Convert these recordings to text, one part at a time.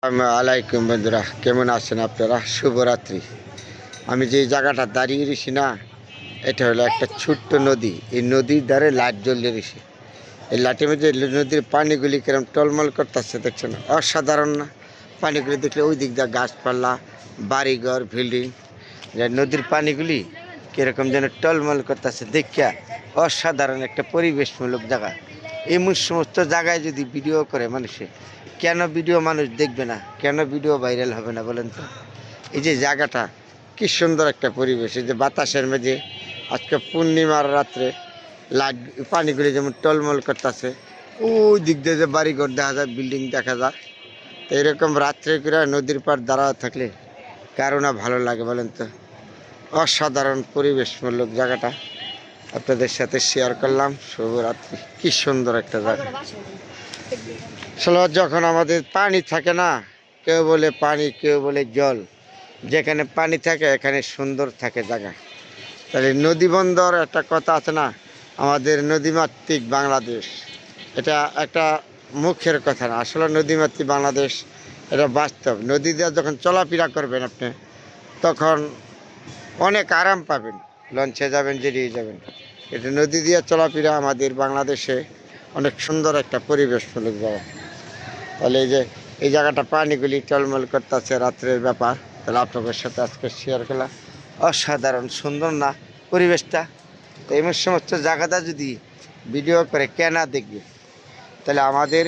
আলাইকুম বন্ধুরা, কেমন আছেন আপনারা? শুভরাত্রি। আমি যে জায়গাটা দাঁড়িয়ে রয়েছি না, এটা হলো একটা ছোট্ট নদী। এই নদীর ধারে লাইট জ্বলিয়ে রয়েছে। এই লাইটের মধ্যে নদীর পানিগুলি কিরম টলমল করতেছে, দেখছেন? অসাধারণ না? পানিগুলি দেখলে ওই দিক দিয়ে গাছপালা, বাড়িঘর, বিল্ডিং, নদীর পানিগুলি কীরকম যেন টলমল করতেছে, দেখিয়া অসাধারণ একটা পরিবেশমূলক জায়গা। এমন সমস্ত জায়গায় যদি ভিডিও করে মানুষে, কেন ভিডিও মানুষ দেখবে না? কেন ভিডিও ভাইরাল হবে না বলেন তো? এই যে জায়গাটা কি সুন্দর একটা পরিবেশ, এই যে বাতাসের মধ্যে আজকে পূর্ণিমার রাত্রে লাইট পানিগুলি যেমন টলমল করতেছে, ওই দিক দিয়ে যে বাড়িঘর দেখা যায়, বিল্ডিং দেখা যায়। তো এরকম রাত্রে করে নদীর পাড় দাঁড়া থাকলে কারো না ভালো লাগে বলেন তো? অসাধারণ পরিবেশমূলক জায়গাটা আপনাদের সাথে শেয়ার করলাম। শুভরাত্রি। কি সুন্দর একটা জায়গা। আসলে যখন আমাদের পানি থাকে না, কেউ বলে পানি, কেউ বলে জল, যেখানে পানি থাকে এখানে সুন্দর থাকে জায়গা। তাহলে নদী বন্দর একটা কথা আছে না, আমাদের নদীমাতৃক বাংলাদেশ, এটা একটা মুখের কথা না, আসলে নদীমাতৃক বাংলাদেশ এটা বাস্তব। নদী দিয়ে যখন চলাফেরা করবেন আপনি, তখন অনেক আরাম পাবেন। লঞ্চে যাবেন, যেদিকে যাবেন, এটা নদী দিয়ে চলাফেরা আমাদের বাংলাদেশে অনেক সুন্দর একটা পরিবেশমূলক জায়গা। তাহলে এই যে এই জায়গাটা পানিগুলি টলমল করতেছে, রাত্রের ব্যাপার, তাহলে আপনাদের সাথে আজকে শেয়ার করলাম। অসাধারণ সুন্দর না পরিবেশটা? তো এই সমস্ত জায়গাটা যদি ভিডিও করে কেনা দেখবে, তাহলে আমাদের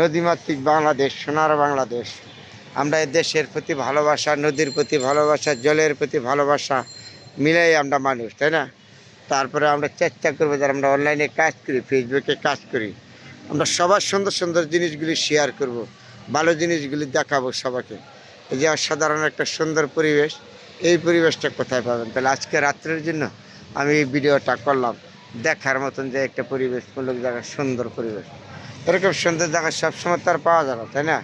নদীমাতৃক বাংলাদেশ, সোনার বাংলাদেশ, আমরা এই দেশের প্রতি ভালোবাসা, নদীর প্রতি ভালোবাসা, জলের প্রতি ভালোবাসা মিলাই আমরা মানুষ, তাই না? তারপরে আমরা চেষ্টা করবো, যারা আমরা অনলাইনে কাজ করি, ফেসবুকে কাজ করি, আমরা সবার সুন্দর সুন্দর জিনিসগুলি শেয়ার করব, ভালো জিনিসগুলি দেখাবো সবাইকে। এই যে অসাধারণ একটা সুন্দর পরিবেশ, এই পরিবেশটা কোথায় পাবেন? তাহলে আজকে রাত্রের জন্য আমি এই ভিডিওটা করলাম, দেখার মতন যে একটা পরিবেশমূলক জায়গা, সুন্দর পরিবেশ। এরকম সুন্দর জায়গা সবসময় তো আর পাওয়া যাবে, তাই না?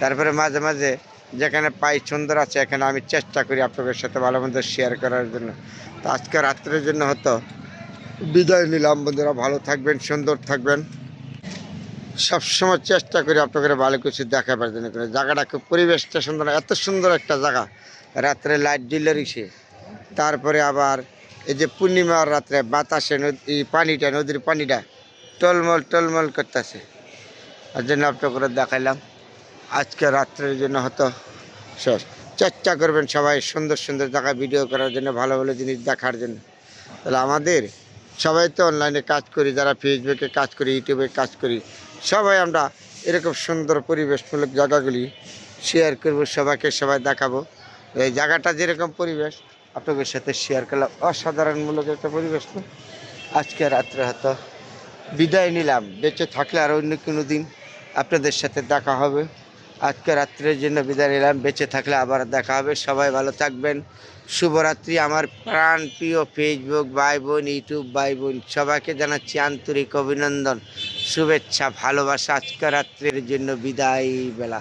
তারপরে মাঝে মাঝে যেখানে পাই সুন্দর আছে, এখানে আমি চেষ্টা করি আপনাদের সাথে ভালো মন্দ শেয়ার করার জন্য। তো আজকে রাত্রের জন্য হয়তো বিদায় নিলাম। বন্ধুরা ভালো থাকবেন, সুন্দর থাকবেন। সবসময় চেষ্টা করি আপনাদের ভালো কিছু দেখাবার জন্য। জায়গাটা খুব, পরিবেশটা সুন্দর, এত সুন্দর একটা জায়গা। রাত্রে লাইট জ্বলে রয়েছে, তারপরে আবার এই যে পূর্ণিমার রাত্রে বাতাসে নদী পানিটা, নদীর পানিটা টলমল টলমল করতেছে, আর জন্য আপনাদের দেখাইলাম। আজকে রাত্রের জন্য হয়তো শেষ। চেষ্টা করবেন সবাই সুন্দর সুন্দর জায়গা ভিডিও করার জন্য, ভালো ভালো জিনিস দেখার জন্য। তাহলে আমাদের সবাই তো অনলাইনে কাজ করি, যারা ফেসবুকে কাজ করি, ইউটিউবে কাজ করি, সবাই আমরা এরকম সুন্দর পরিবেশমূলক জায়গাগুলি শেয়ার করব সবাইকে, সবাই দেখাবো। এই জায়গাটা যেরকম পরিবেশ আপনাদের সাথে শেয়ার করলাম, অসাধারণমূলক একটা পরিবেশ। তো আজকে রাত্রে হয়তো বিদায় নিলাম, বেঁচে থাকলে আর অন্য কোনো দিন আপনাদের সাথে দেখা হবে। আজকে রাত্রের জন্য বিদায় নিলাম, বেঁচে থাকলে আবার দেখা হবে। সবাই ভালো থাকবেন। শুভরাত্রি। আমার প্রাণ প্রিয় ফেসবুক ভাই বোন, ইউটিউব ভাই বোন, সবাইকে জানাচ্ছি আন্তরিক অভিনন্দন, শুভেচ্ছা, ভালোবাসা। আজকে রাত্রের জন্য বিদায় বেলা।